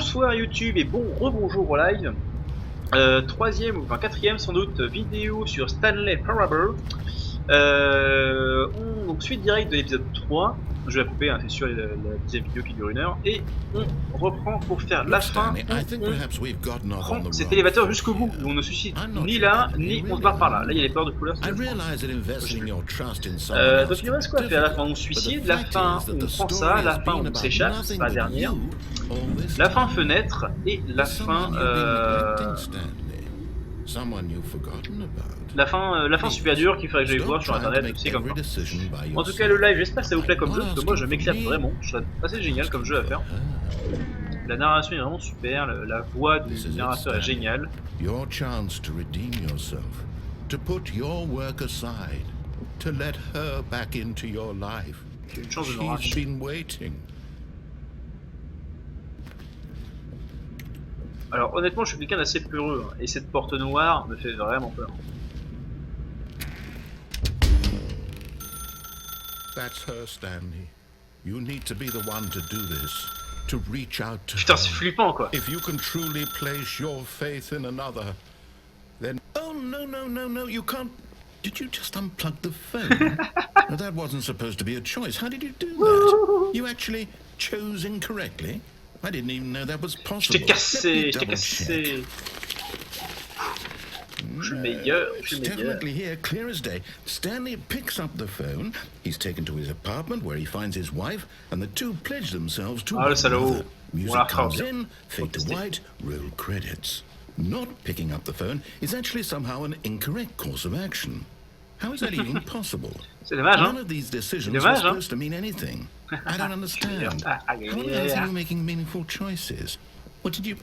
Bonsoir YouTube et rebonjour au live. Troisième ou enfin quatrième sans doute vidéo sur Stanley Parable. Donc suite directe de l'épisode 3. Je vais la couper, hein, c'est sûr, la deuxième vidéo qui dure 1 heure. Et on reprend pour faire la fin. On prend cet élévateur jusqu'au bout. Où on ne suicide ni là, ni on se barre par là. Là il y a les peurs de couleur. Donc il reste quoi à faire? La fin on suicide, la fin on prend ça, la fin on s'échappe, c'est la dernière. La fin fenêtre et la fin la fin super dure qu'il faudrait que j'aille voir sur internet aussi comme ça. En tout cas le live, j'espère que ça vous plaît comme jeu parce que moi je m'éclate vraiment, je trouve ça assez génial comme jeu à faire. La narration est vraiment super, la voix du narrateur est géniale. Your chance to redeem yourself, to put your work aside, to let her back into your life. Une chance de me She's racheter. been waiting. Alors honnêtement je suis quelqu'un d'assez peureux hein, et cette porte noire me fait vraiment peur. That's her, Stanley. You need to be the one to do this, to reach out to Putain her. c'est flippant quoi. If you can truly place your faith in another, then... Oh, no, you can't... Did you just unplug the phone? No, that wasn't supposed to be a choice. How did you do that? You actually chose incorrectly? I didn't even know that was possible. Je t'ai cassé. Je suis meilleur. Definitely here, clear as day. Stanley picks up the phone. He's taken to his apartment where he finds his wife, and the two pledge themselves to one another. Music comes in, fade to white, roll credits. Not picking up the phone is actually somehow an incorrect course of action. How is that even possible? C'est dommage hein. None of these decisions are supposed to mean anything. I don't understand. How on earth are you making meaningful choices? What did you...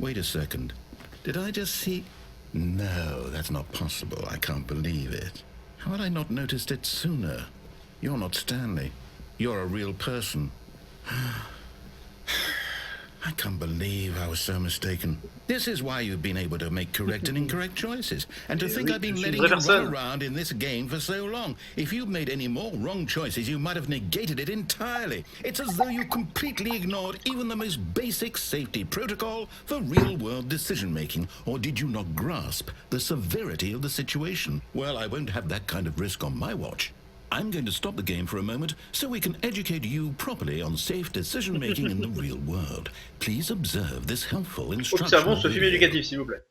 Wait a second. Did I just see... No, that's not possible. I can't believe it. How had I not noticed it sooner? You're not Stanley. You're a real person. I can't believe I was so mistaken. This is why you've been able to make correct and incorrect choices. And to think I've been letting you run around in this game for so long. If you'd made any more wrong choices, you might have negated it entirely. It's as though you completely ignored even the most basic safety protocol for real-world decision-making. Or did you not grasp the severity of the situation? Well, I won't have that kind of risk on my watch. I'm going to stop the game for a moment so we can educate you properly on safe decision-making in the real world. Please observe this helpful instruction. Observons ce film éducatif, s'il vous plaît.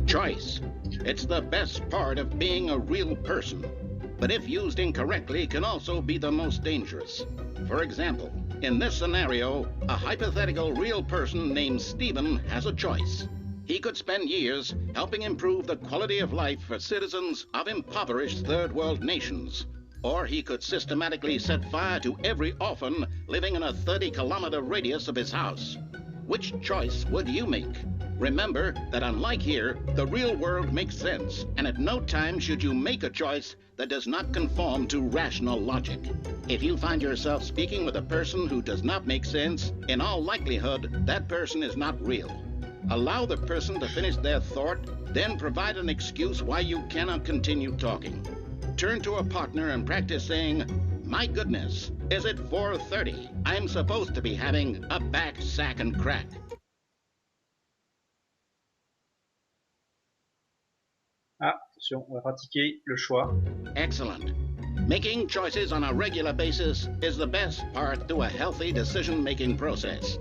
Choice. It's the best part of being a real person. But if used incorrectly, can also be the most dangerous. For example, in this scenario, a hypothetical real person named Stephen has a choice. He could spend years helping improve the quality of life for citizens of impoverished third world nations. Or he could systematically set fire to every orphan living in a 30-kilometer radius of his house. Which choice would you make? Remember that unlike here, the real world makes sense, and at no time should you make a choice that does not conform to rational logic. If you find yourself speaking with a person who does not make sense, in all likelihood, that person is not real. Allow the person to finish their thought, then provide an excuse why you cannot continue talking. Turn to a partner and practice saying, "My goodness, is it 4:30? I'm supposed to be having a back, sack, and crack." Ah, attention, on va pratiquer le choix. Excellent. Making choices on a regular basis is the best part to a healthy decision-making process.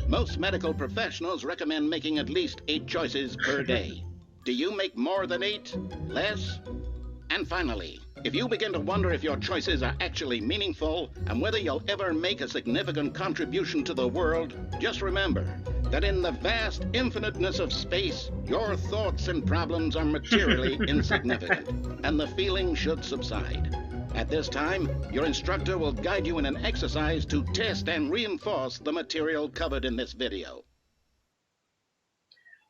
Most medical professionals recommend making at least 8 choices per day. Do you make more than 8? Less? And finally, if you begin to wonder if your choices are actually meaningful and whether you'll ever make a significant contribution to the world, just remember that in the vast infiniteness of space, your thoughts and problems are materially insignificant, and the feeling should subside. At this time, your instructor will guide you in an exercise to test and reinforce the material covered in this video.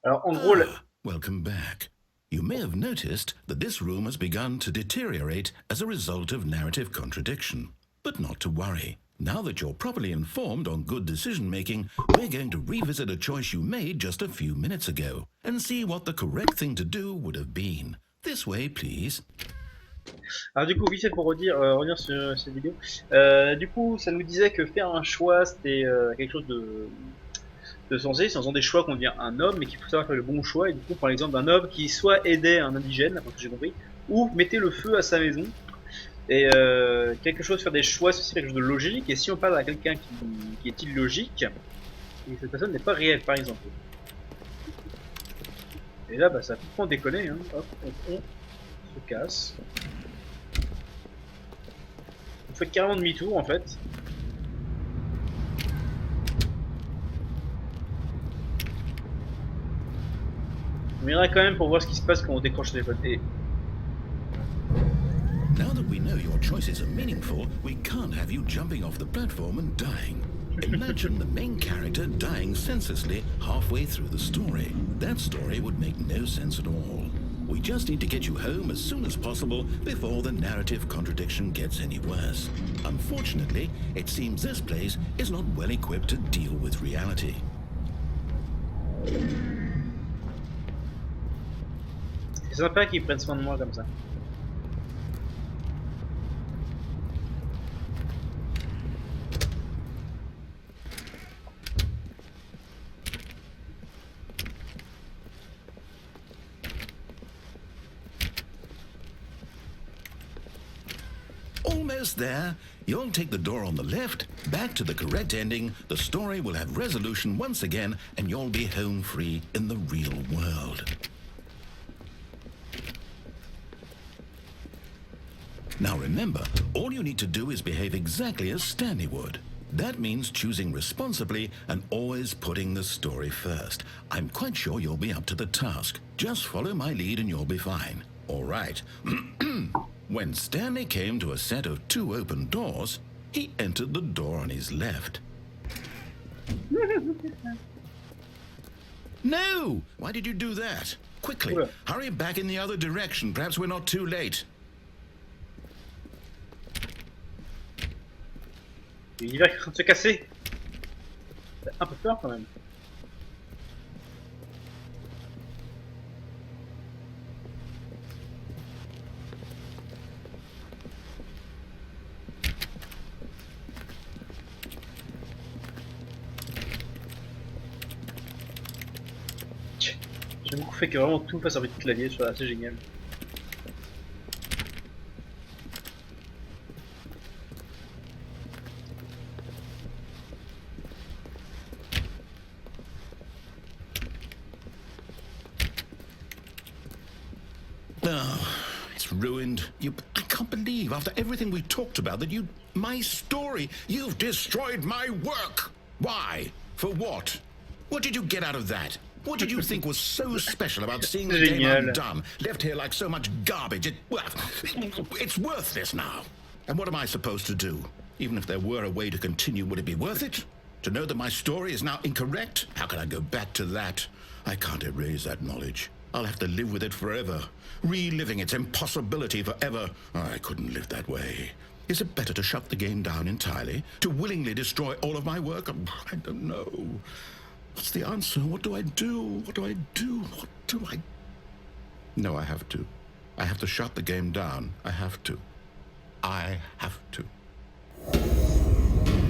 Alors en gros, Welcome back. You may have noticed that this room has begun to deteriorate as a result of narrative contradiction. But not to worry. Now that you're properly informed on good decision-making, we're going to revisit a choice you made just a few minutes ago and see what the correct thing to do would have been. This way, please. Alors du coup, vite fait pour revenir sur cette vidéo. Du coup, ça nous disait que faire un choix, c'était quelque chose de de sensé, c'est en faisant des choix qu'on devient un homme, mais qu'il faut savoir faire le bon choix. Et du coup, par exemple, un homme qui soit aidait un indigène, après que j'ai compris, ou mettait le feu à sa maison. Et quelque chose, faire des choix, c'est aussi quelque chose de logique. Et si on parle à quelqu'un qui est illogique, et cette personne n'est pas réelle, par exemple. Et là, bah, ça a complètement déconné. Hein. Hop, on se casse. On fait carrément demi-tour en fait. On ira quand même pour voir ce qui se passe quand on décroche les potes. Et... Now that we know your choices are meaningful, we can't have you jumping off the platform and dying. Imagine the main character dying senselessly halfway through the story. That story would make no sense at all. We just need to get you home as soon as possible before the narrative contradiction gets any worse. Unfortunately, it seems this place is not well equipped to deal with reality. C'est sympa qu'ils prennent soin de moi comme ça. Almost there. You'll take the door on the left, back to the correct ending, the story will have resolution once again, and you'll be home free in the real world. Now remember, all you need to do is behave exactly as Stanley would. That means choosing responsibly and always putting the story first. I'm quite sure you'll be up to the task. Just follow my lead and you'll be fine. All right. When Stanley came to a set of 2 open doors, he entered the door on his left. No! Why did you do that? Quickly, hurry back in the other direction. Perhaps we're not too late. Il va en train de se casser. C'est un peu peur quand même. J'ai beaucoup fait que vraiment tout fasse un petit clavier, c'est assez génial. Ruined. I can't believe, after everything we talked about, that my story, you've destroyed my work. Why? For what? What did you get out of that? What did you think was so special about seeing the game undone, left here like so much garbage? It's worthless now. And what am I supposed to do? Even if there were a way to continue, would it be worth it? To know that my story is now incorrect? How can I go back to that? I can't erase that knowledge. I'll have to live with it forever, reliving its impossibility forever. I couldn't live that way. Is it better to shut the game down entirely? To willingly destroy all of my work? I don't know. What's the answer? What do I do? What do I do? What do I... No, I have to. I have to shut the game down. I have to. I have to.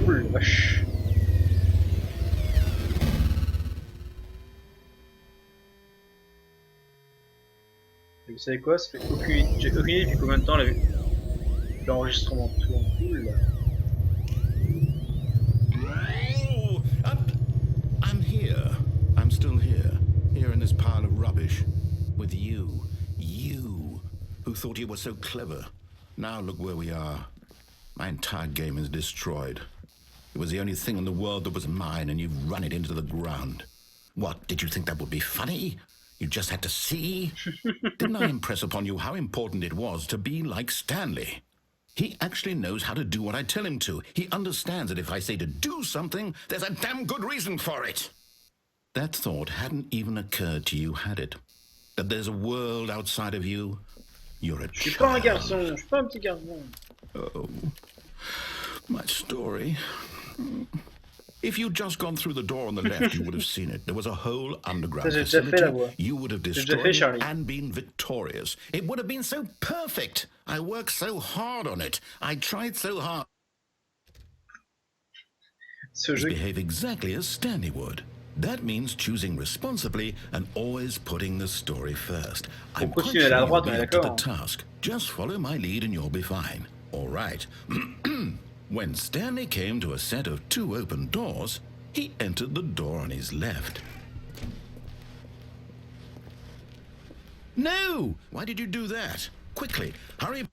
Wesh. Vous savez quoi? Ça fait aucune... J'ai aucune idée depuis combien de temps l'enregistrement tourne. Cool. I'm here. I'm still here. Here in this pile of rubbish. With you. You. Who thought you were so clever. Now look where we are. My entire game is destroyed. It was the only thing in the world that was mine, and you've run it into the ground. What, did you think that would be funny? You just had to see? Didn't I impress upon you how important it was to be like Stanley? He actually knows how to do what I tell him to. He understands that if I say to do something, there's a damn good reason for it. That thought hadn't even occurred to you, had it? That there's a world outside of you? You're a child. Je suis pas un garçon, je suis pas un petit garçon. Oh, my story. If you'd just gone through the door on the left, you would have seen it. There was a whole underground facility. You would have destroyed it and been victorious. It would have been so perfect. I worked so hard on it. I tried so hard. Ce jeu... Behave exactly as Stanley would. That means choosing responsibly and always putting the story first. I'm Pour quite continuer sure à la you'll droite, be on est up to the d'accord. task. Just follow my lead and you'll be fine. All right. When Stanley came to a set of 2 open doors, he entered the door on his left. No! Why did you do that? Quickly, hurry.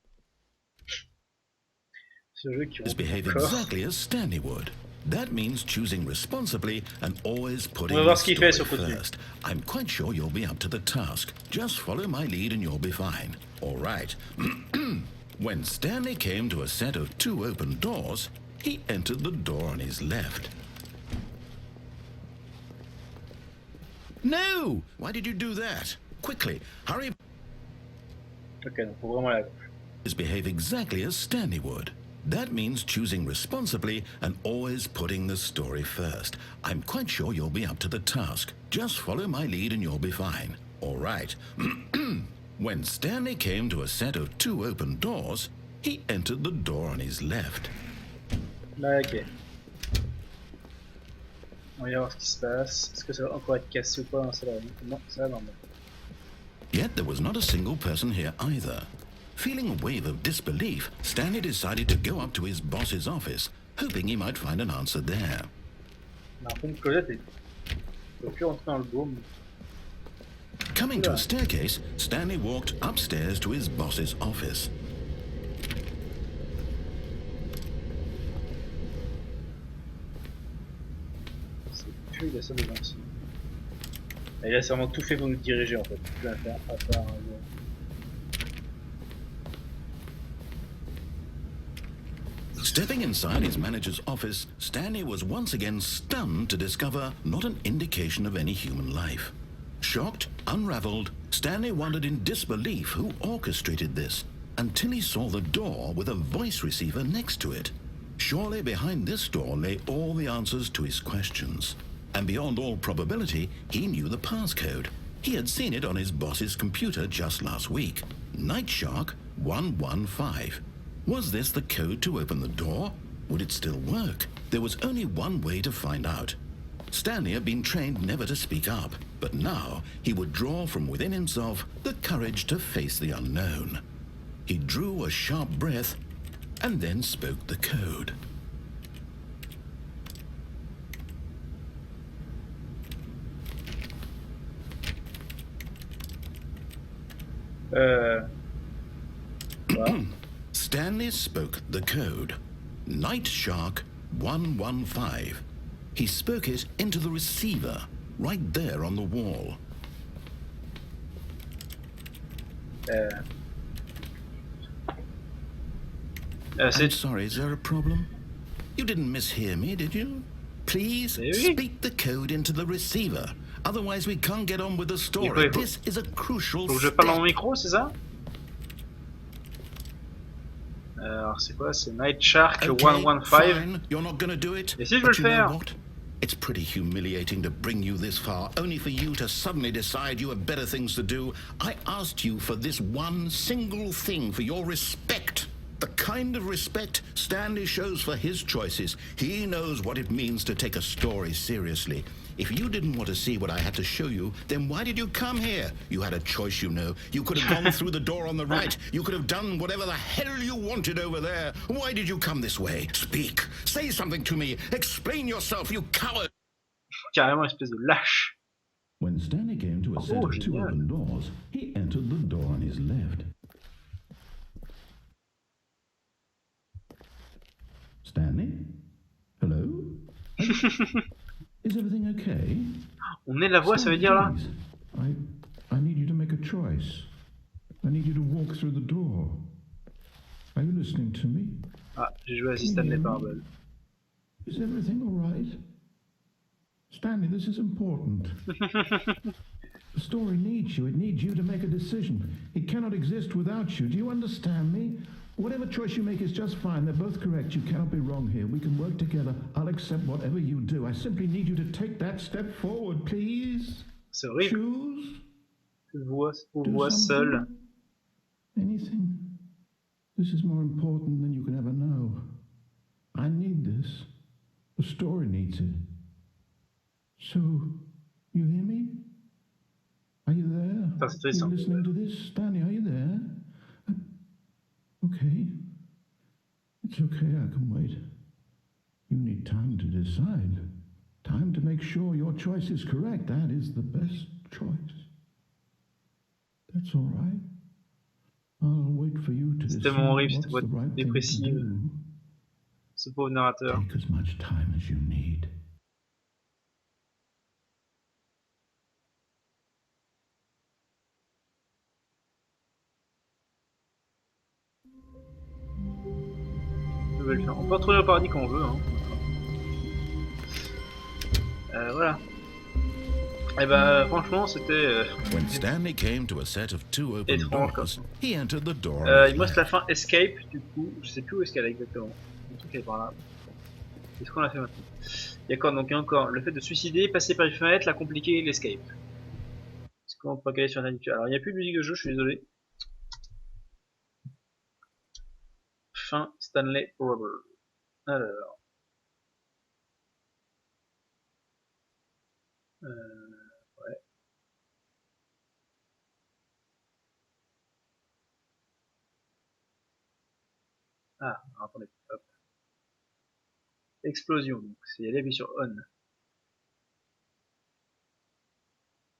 Ce jeu qui Behave exactly as Stanley would. That means choosing responsibly and always putting On va voir the ce qu'il fait story sur continue. first. I'm quite sure you'll be up to the task. Just follow my lead and you'll be fine. All right. When Stanley came to a set of 2 open doors, he entered the door on his left. No! Why did you do that? Quickly, hurry. Ok, donc faut vraiment aller à gauche. Behave exactly as Stanley would. That means choosing responsibly and always putting the story first. I'm quite sure you'll be up to the task. Just follow my lead and you'll be fine. All right. When Stanley came to a set of 2 open doors, he entered the door on his left. Là, ok. On va y voir ce qui se passe. Est-ce que ça va encore être cassé ou pas? Non, ça va. Non, ça va normal. Yet there was not a single person here either. Feeling a wave of disbelief, Stanley decided to go up to his boss's office, hoping he might find an answer there. On a un peu une clochette et il ne peut plus rentrer dans le dôme. Coming to a staircase, Stanley walked upstairs to his boss's office. C'est plus la salle des anciens. Il a sûrement tout fait pour nous diriger en fait. Plus à faire, Stepping inside his manager's office, Stanley was once again stunned to discover not an indication of any human life. Shocked, unraveled, Stanley wondered in disbelief who orchestrated this, until he saw the door with a voice receiver next to it. Surely behind this door lay all the answers to his questions. And beyond all probability, he knew the passcode. He had seen it on his boss's computer just last week. Nightshark 115. Was this the code to open the door? Would it still work? There was only one way to find out. Stanley had been trained never to speak up, but now he would draw from within himself the courage to face the unknown. He drew a sharp breath and then spoke the code. Well. Stanley spoke the code. Nightshark 115. He spoke it into the receiver, right there on the wall. I'm sorry, is there a problem? You didn't mishear me, did you? Please speak the code into the receiver. Otherwise we can't get on with the story. This is a crucial step. Faut que je parle dans mon micro, c'est ça? Alors c'est quoi? C'est Nightshark 115. Fine. You're not gonna do it. Et si je veux le faire? It's pretty humiliating to bring you this far, only for you to suddenly decide you have better things to do. I asked you for this one single thing, for your respect. The kind of respect Stanley shows for his choices. He knows what it means to take a story seriously. If you didn't want to see what I had to show you, then why did you come here? You had a choice, you know. You could have gone through the door on the right. You could have done whatever the hell you wanted over there. Why did you come this way? Speak. Say something to me. Explain yourself, you coward. Carrément espèce de lâche. When Stanley came to a set of 2 open doors, he entered the door on his left. Stanley? Hello? Is everything okay? On est la voix, ça veut dire là? I need you to make a choice. I need you to walk through the door. Are you listening to me? Ah, j'ai joué à Stanley Parable. Is everything all right? Stanley, this is important. The story needs you. It needs you to make a decision. It cannot exist without you. Do you understand me? Whatever choice you make is just fine. They're both correct. You cannot be wrong here. We can work together. I'll accept whatever you do. I simply need you to take that step forward, please. C'est horrible. Choose. Voix seule. Anything. This is more important than you can ever know. I need this. The story needs it. So, you hear me? Are you there? Enfin, c'est Are triste. you listening to this, Stanley? Are you there? Okay. It's okay, I can wait. You need time to decide. Time to make sure your choice is correct. That is the best choice. That's all right. I'll wait for you to C'est decide tellement horrible, what's cette voix the right thing to dépressive. do. Ce pauvre narrateur. Take as much time as you need. On peut retourner au paradis quand on veut. Hein. Voilà. Et bah franchement c'était étrange. Il me reste la fin escape du coup. Je sais plus où est-ce qu'elle est exactement. Le truc est par là. Qu'est-ce qu'on a fait maintenant? D'accord, donc il y a encore le fait de suicider, passer par une fenêtre, la compliquer, l'escape. Est-ce qu'on peut caler sur un habituel? Alors il n'y a plus de musique de jeu, je suis désolé. Fin Stanley Parable. Alors. Ouais. Ah, alors, attendez. Hop. Explosion, donc c'est aller appuyer sur on.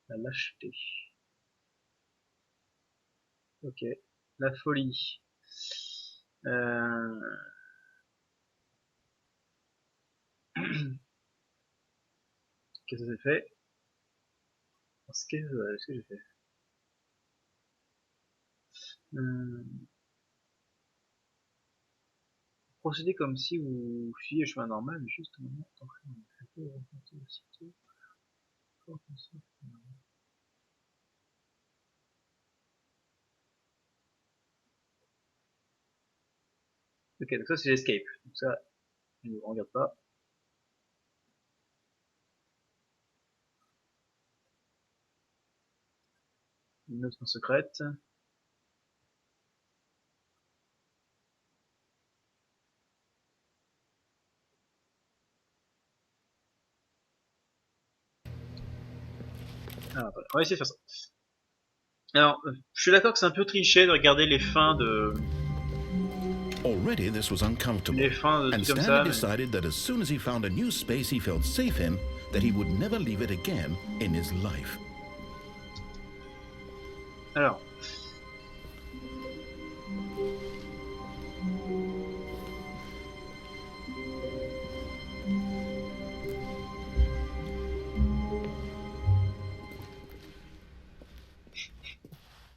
La lâcheté. Ok. La folie. Qu'est-ce que j'ai fait? Qu'est-ce que j'ai fait? Procéder comme si vous suiviez le chemin normal, mais juste au moment d'entrer dans le château et rencontrer aussitôt. Ok, donc ça c'est l'escape. Donc ça, je ne regarde pas. Une autre secrète. Alors, on va essayer de faire ça. Alors, je suis d'accord que c'est un peu triché de regarder les fins de... Already this was uncomfortable, and Stanley decided that as soon as he found a new space he felt safe in, that he would never leave it again in his life. Alors.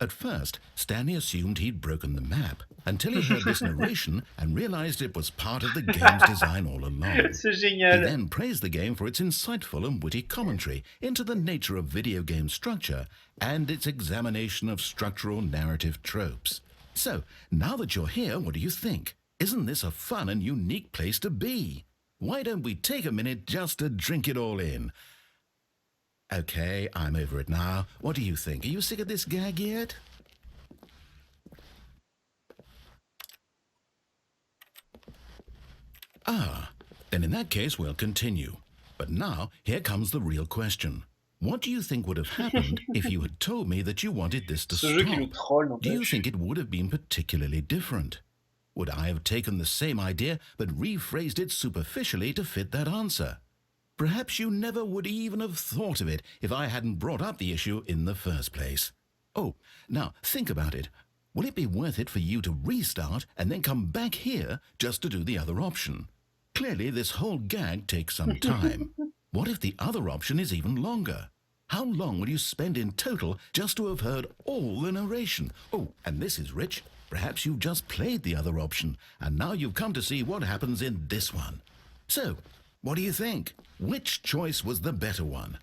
At first, Stanley assumed he'd broken the map, until he heard this narration and realized it was part of the game's design all along. C'est génial. He then praised the game for its insightful and witty commentary into the nature of video game structure and its examination of structural narrative tropes. So, now that you're here, what do you think? Isn't this a fun and unique place to be? Why don't we take a minute just to drink it all in? Okay, I'm over it now. What do you think? Are you sick of this gag yet? Ah, then in that case we'll continue. But now, here comes the real question. What do you think would have happened if you had told me that you wanted this to stop? Do you think it would have been particularly different? Would I have taken the same idea but rephrased it superficially to fit that answer? Perhaps you never would even have thought of it if I hadn't brought up the issue in the first place. Oh, now think about it. Will it be worth it for you to restart and then come back here just to do the other option? Clearly, this whole gag takes some time. What if the other option is even longer? How long will you spend in total just to have heard all the narration? Oh, and this is rich. Perhaps you've just played the other option, and now you've come to see what happens in this one. So, what do you think? Which choice was the better one?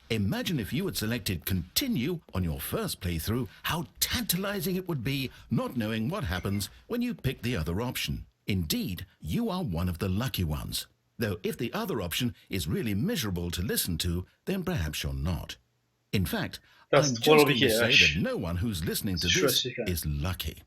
Imagine if you had selected continue on your first playthrough, how tantalizing it would be not knowing what happens when you pick the other option. Indeed, you are one of the lucky ones. Though if the other option is really miserable to listen to, then perhaps you're not. In fact, I'm just going to say that no one who's listening to this is lucky.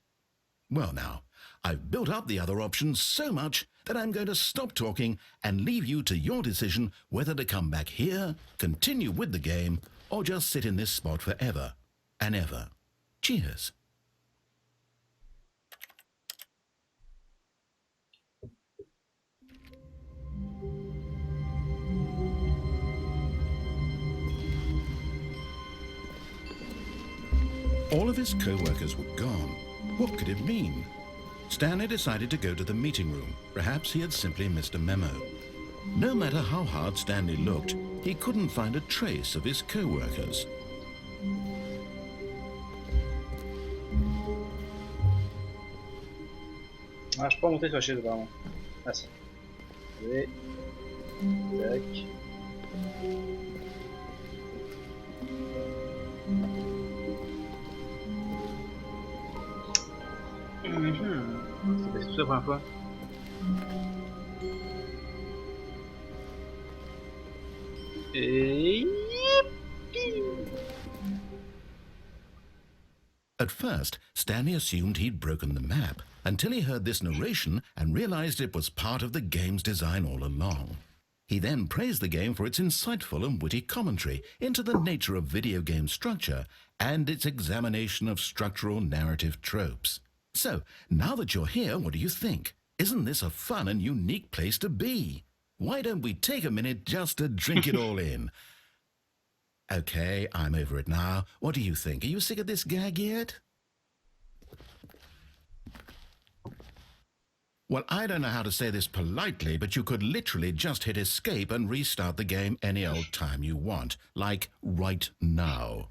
Well now, I've built up the other options so much that I'm going to stop talking and leave you to your decision whether to come back here, continue with the game, or just sit in this spot forever and ever. Cheers. All of his co-workers were gone. What could it mean? Stanley decided to go to the meeting room. Perhaps he had simply missed a memo. No matter how hard Stanley looked, he couldn't find a trace of his co-workers. Ah, je peux pas monter sur la chaise apparemment. Ah si. Allez. Tac. C'est passé tout ça pour la première fois. Et... At first, Stanley assumed he'd broken the map until he heard this narration and realized it was part of the game's design all along. He then praised the game for its insightful and witty commentary into the nature of video game structure and its examination of structural narrative tropes. So, now that you're here, what do you think? Isn't this a fun and unique place to be? Why don't we take a minute just to drink it all in? Okay, I'm over it now. What do you think? Are you sick of this gag yet? Well, I don't know how to say this politely, but you could literally just hit escape and restart the game any old time you want, like right now.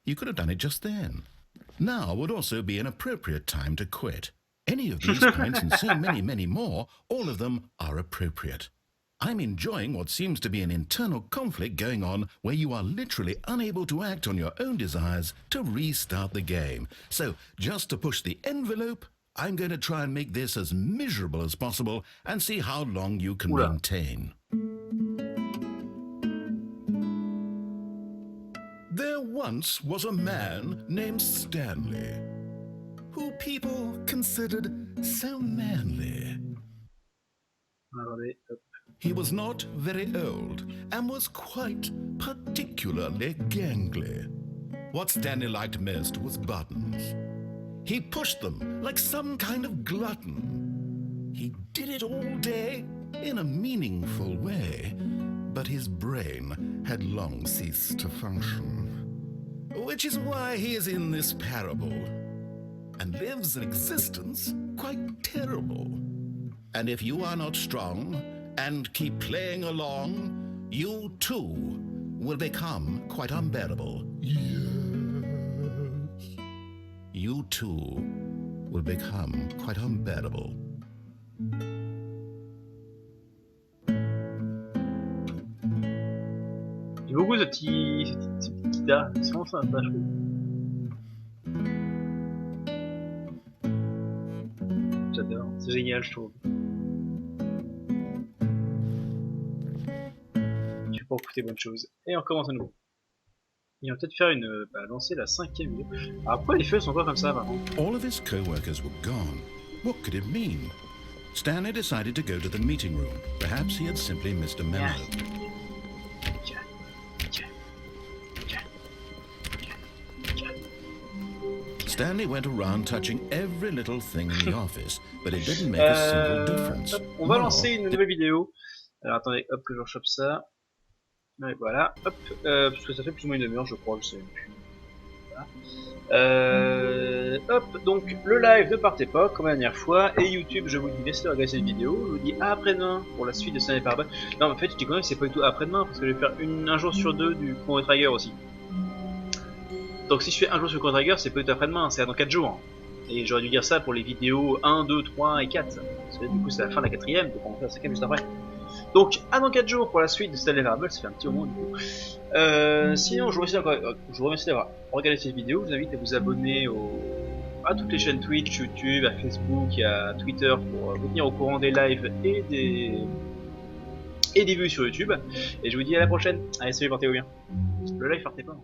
You could have done it just then. Now would also be an appropriate time to quit. Any of these points and so many, many more, all of them are appropriate. I'm enjoying what seems to be an internal conflict going on where you are literally unable to act on your own desires to restart the game. So, just to push the envelope, I'm going to try and make this as miserable as possible and see how long you can maintain. There once was a man named Stanley, who people considered so manly. He was not very old and was quite particularly gangly. What Stanley liked most was buttons. He pushed them like some kind of glutton. He did it all day in a meaningful way, but his brain had long ceased to function. Which is why he is in this parable and lives an existence quite terrible. And if you are not strong and keep playing along, you too will become quite unbearable. Yes. You too will become quite unbearable. J'aime beaucoup ce petit guitare, c'est vraiment sympa, je trouve. J'adore, c'est génial, je trouve. Tu peux écouter bonne chose. Et on recommence à nouveau. Et on va peut-être faire lancer la 5e vidéo. Alors pourquoi les feux sont pas comme ça par contre? All of his co-workers were gone. What could it mean? Stanley decided to go to the meeting room. Perhaps he had simply missed a memo. Stanley went around touching every little thing in the office, but it didn't make a single difference. On va lancer une nouvelle vidéo. Alors attendez, hop, que je rechoppe ça. Ouais, voilà, hop, parce que ça fait plus ou moins une demi-heure, je crois, je sais même plus. Voilà. Hop, donc le live ne partez pas, comme la dernière fois, et YouTube, je vous dis, laissez regarder cette vidéo, je vous dis à après-demain pour la suite de Stanley Parable. Non, en fait, je dis quand même que c'est pas du tout après-demain, parce que je vais faire un jour sur deux du Chrono Trigger aussi. Donc si je fais un jour sur Chrono Trigger, c'est pas du tout après-demain, c'est dans 4 jours. Et j'aurais dû dire ça pour les vidéos 1, 2, 3 et 4. Parce que du coup, c'est la fin de la 4ème, donc on va faire la 5ème juste après. Donc, à dans 4 jours pour la suite de Stanley Parable, ça fait un petit moment du coup. Sinon, je vous remercie d'avoir regardé cette vidéo. Je vous invite à vous abonner à toutes les chaînes Twitch, YouTube, à Facebook et à Twitter pour vous tenir au courant des lives et des vues sur YouTube. Et je vous dis à la prochaine. Allez, salut, portez-vous bien. Le live, partez pas.